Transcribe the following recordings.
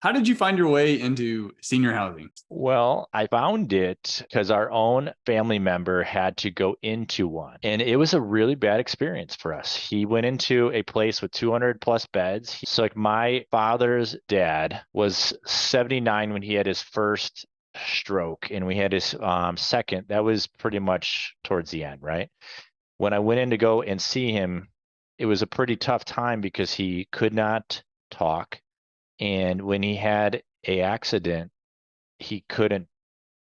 How did you find your way into senior housing? Well, I found it because our own family member had to go into one, and it was a really bad experience for us. He went into a place with 200 plus beds. So, like, my father's dad was 79 when he had his first stroke, and we had his second. That was pretty much towards the end, right? When I went in to go and see him, it was a pretty tough time because he could not talk, and when he had a accident, he couldn't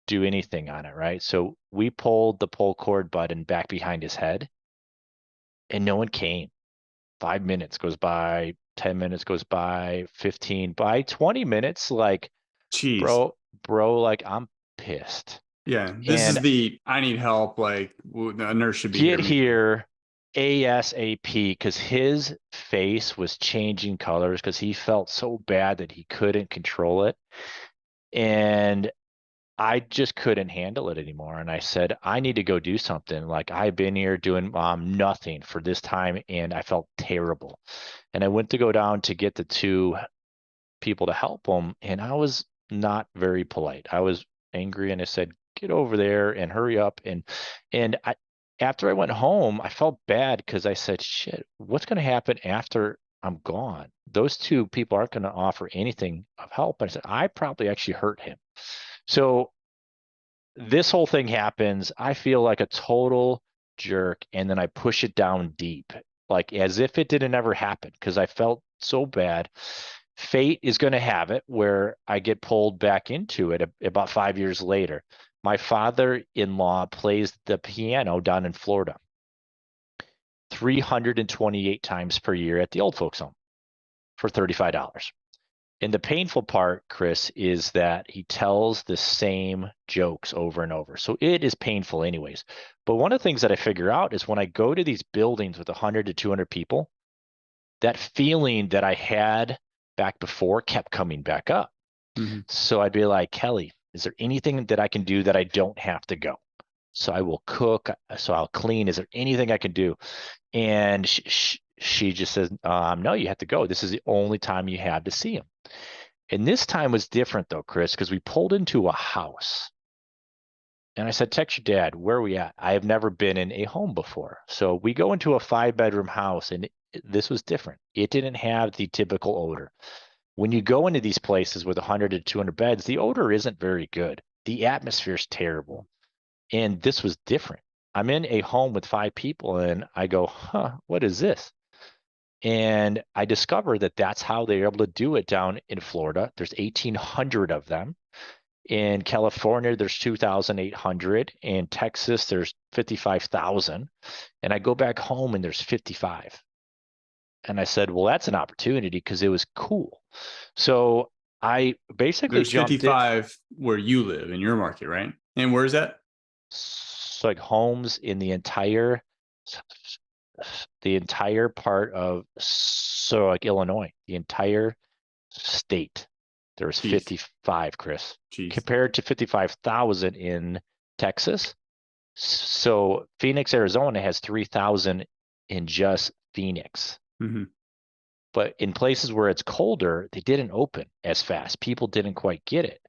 do anything on it, right? So we pulled the pull cord button back behind his head and no one came. 5 minutes goes by, 10 minutes goes by, 15, by 20 minutes, like, Jeez. bro, like, I'm pissed. Yeah, this is And the I need help. Like a nurse should be here get immediately. here ASAP because his face was changing colors because he felt so bad that he couldn't control it. And I just couldn't handle it anymore. And I said, I need to go do something. Like, I've been here doing nothing for this time and I felt terrible. And I went to go down to get the two people to help him. And I was not very polite. I was angry and I said, get over there and hurry up. And after I went home, I felt bad because I said, shit, what's going to happen after I'm gone? Those two people aren't going to offer anything of help. And I said, I probably actually hurt him. So this whole thing happens. I feel like a total jerk, and then I push it down deep, like as if it didn't ever happen, because I felt so bad. Fate is going to have it where I get pulled back into it about 5 years later. My father-in-law plays the piano down in Florida 328 times per year at the old folks home for $35. And the painful part, Chris, is that he tells the same jokes over and over. So it is painful, anyways. But one of the things that I figure out is when I go to these buildings with 100 to 200 people, that feeling that I had back before kept coming back up. Mhm. So I'd be like, Kelly, is there anything that I can do that I don't have to go? So I will cook. So I'll clean. Is there anything I can do? And she just says, no, you have to go. This is the only time you have to see him. And this time was different though, Chris, because we pulled into a house. And I said, text your dad, where are we at? I have never been in a home before. So we go into a 5 bedroom house and this was different. It didn't have the typical odor. When you go into these places with 100 to 200 beds, the odor isn't very good. The atmosphere is terrible. And this was different. I'm in a home with 5 people and I go, huh, what is this? And I discovered that that's how they're able to do it down in Florida. There's 1,800 of them. In California, there's 2,800. In Texas, there's 55,000. And I go back home and there's 55. And I said, well, that's an opportunity because it was cool. So I basically There's jumped it. 55 where you live in your market, right? And where is that? So, like, homes in the entire part of, so like, Illinois, the entire state. There was Jeez, 55, Chris, jeez. compared to 55,000 in Texas. So Phoenix, Arizona has 3,000 in just Phoenix. Hmm. But in places where it's colder, they didn't open as fast. People didn't quite get it.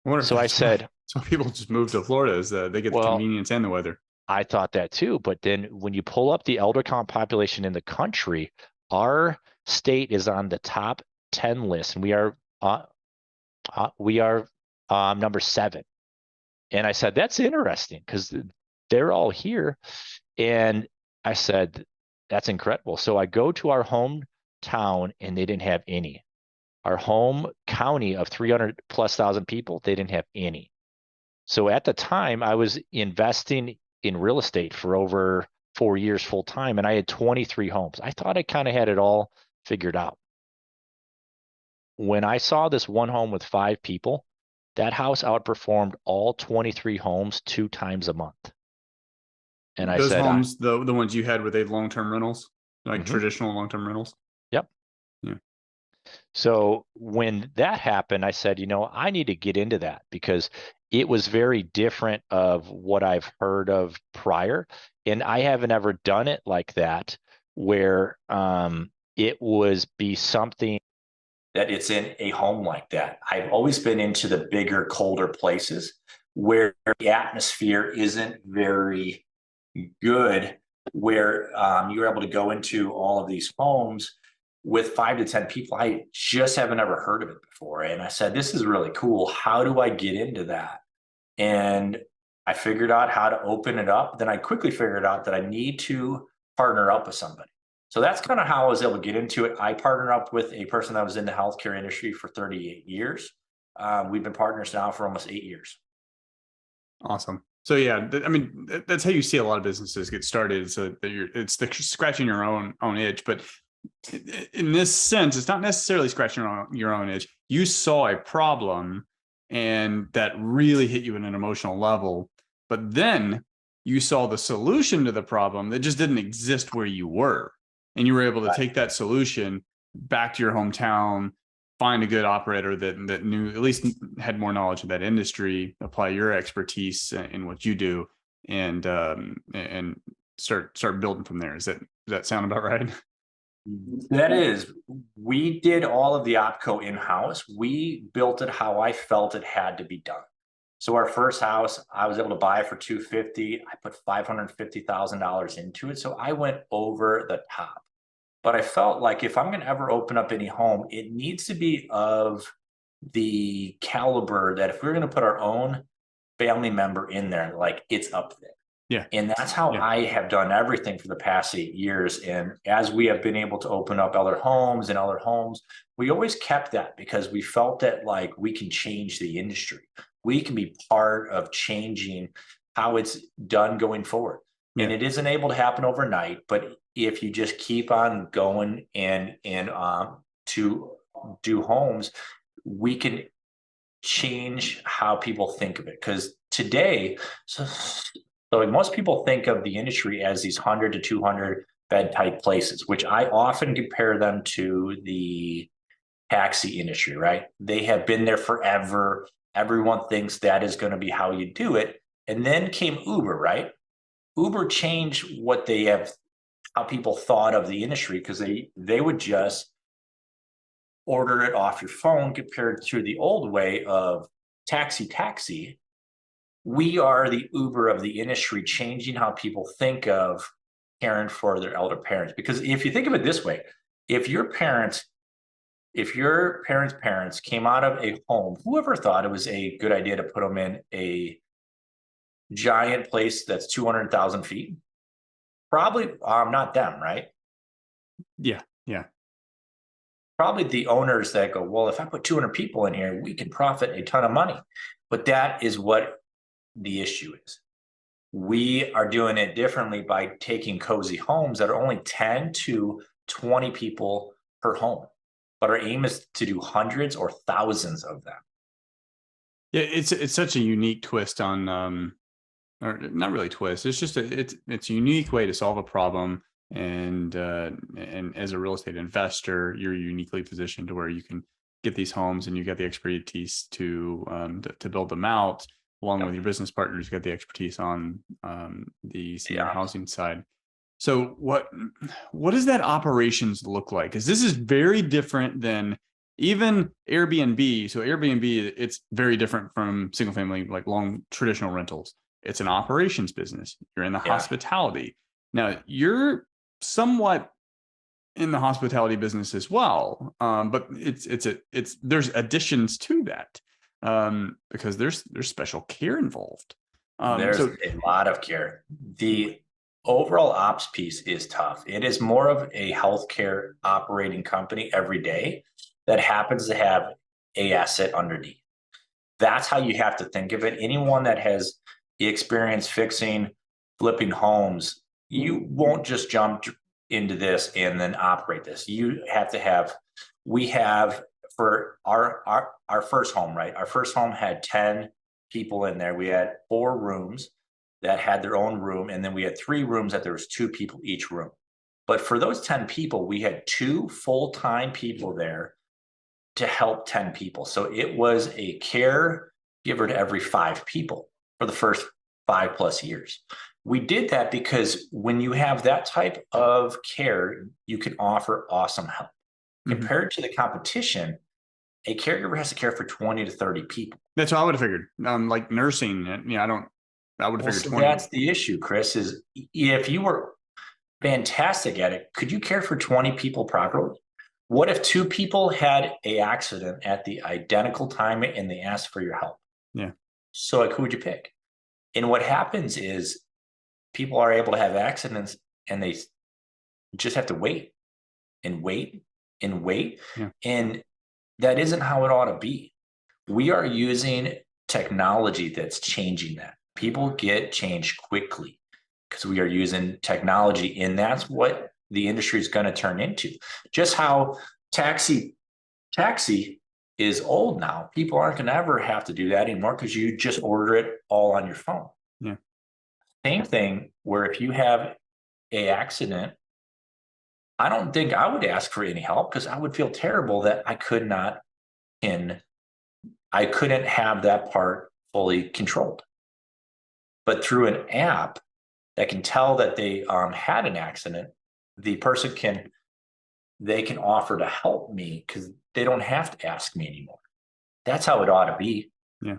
I wonder if So I that's why said, some people just move to Florida is that they get the well, convenience and the weather. I thought that too. But then when you pull up the elder count population in the country, our state is on the top 10 list, and we are number 7. And I said, that's interesting because they're all here. And I said, that's incredible. So I go to our hometown and they didn't have any. Our home county of 300 plus thousand people, they didn't have any. So at the time, I was investing in real estate for over 4 years full time, and I had 23 homes. I thought I kind of had it all figured out. When I saw this one home with 5 people, that house outperformed all 23 homes 2 times a month. And I Those said, homes, the ones you had, were they long-term rentals, like mhm, traditional long-term rentals? yep. Yeah. So when that happened, I said, I need to get into that because it was very different of what I've heard of prior. And I haven't ever done it like that, where it was be something that it's in a home like that. I've always been into the bigger, colder places where the atmosphere isn't very good, where you're able to go into all of these homes with 5 to 10 people. I just haven't ever heard of it before. And I said, this is really cool. How do I get into that? And I figured out how to open it up. Then I quickly figured out that I need to partner up with somebody. So that's kind of how I was able to get into it. I partnered up with a person that was in the healthcare industry for 38 years. We've been partners now for almost 8 years. Awesome. So yeah, I mean, that's how you see a lot of businesses get started. So that it's the scratching your own itch. But in this sense, it's not necessarily scratching your own itch. You saw a problem, and that really hit you at an emotional level. But then you saw the solution to the problem that just didn't exist where you were. And you were able to take that solution back to your hometown, find a good operator that knew, at least had more knowledge of that industry, apply your expertise in what you do, and start building from there. Does that sound about right? That is, we did all of the OpCo in-house. We built it how I felt it had to be done. So our first house, I was able to buy for $250,000. I put $550,000 into it. So I went over the top. But I felt like if I'm going to ever open up any home, it needs to be of the caliber that if we're going to put our own family member in there, like it's up there. Yeah. And that's how I have done everything for the past 8 years. And as we have been able to open up other homes, we always kept that because we felt that like we can change the industry. We can be part of changing how it's done going forward. Yeah. And it isn't able to happen overnight, but if you just keep on going and to do homes, we can change how people think of it. Because today, so like most people think of the industry as these 100 to 200 bed type places, which I often compare them to the taxi industry, right? They have been there forever. Everyone thinks that is going to be how you do it. And then came Uber, right? Uber changed how people thought of the industry, because they would just order it off your phone compared to the old way of taxi. We are the Uber of the industry, changing how people think of caring for their elder parents. Because if you think of it this way, if your parents' parents came out of a home, whoever thought it was a good idea to put them in a giant place that's 200,000 feet? Probably not them, right? Yeah. Probably the owners that go, well, if I put 200 people in here, we can profit a ton of money. But that is what the issue is. We are doing it differently by taking cozy homes that are only 10 to 20 people per home. But our aim is to do hundreds or thousands of them. Yeah, it's such a unique twist on or not really twist. It's just it's a unique way to solve a problem. And as a real estate investor, you're uniquely positioned to where you can get these homes, and you get the expertise to build them out, along with your business partners. You got the expertise on the senior housing side. So what does that operations look like? Because this is very different than even Airbnb. So Airbnb, it's very different from single family, like long traditional rentals. It's an operations business. You're in the hospitality. Now you're somewhat in the hospitality business as well, but there's additions to that, because there's special care involved. There's a lot of care. The overall ops piece is tough. It is more of a healthcare operating company every day that happens to have a asset underneath. That's how you have to think of it. Anyone that has the experience flipping homes, you won't just jump into this and then operate this. You have to have, we have for our first home, right? Our first home had 10 people in there. We had 4 rooms that had their own room. And then we had 3 rooms that there was 2 people each room. But for those 10 people, we had 2 full-time people there to help 10 people. So it was a caregiver to every 5 people for the first 5+ years. We did that because when you have that type of care, you can offer awesome help. Compared to the competition, A caregiver has to care for 20 to 30 people. That's what I would have figured. Like nursing, I would have figured So 20. that's the issue, Chris, is if you were fantastic at it, could you care for 20 people properly? What if 2 people had a accident at the identical time and they asked for your help? Yeah. So like, who would you pick? And what happens is people are able to have accidents and they just have to wait and wait and wait. Yeah. And that isn't how it ought to be. We are using technology that's changing that. People get changed quickly because we are using technology, and that's what the industry is going to turn into. Just how taxi is old now. People aren't going to ever have to do that anymore because you just order it all on your phone. Yeah. Same thing where if you have a accident, I don't think I would ask for any help because I would feel terrible that I couldn't have that part fully controlled. But through an app that can tell that they had an accident, the person can offer to help me because they don't have to ask me anymore. That's how it ought to be. Yeah.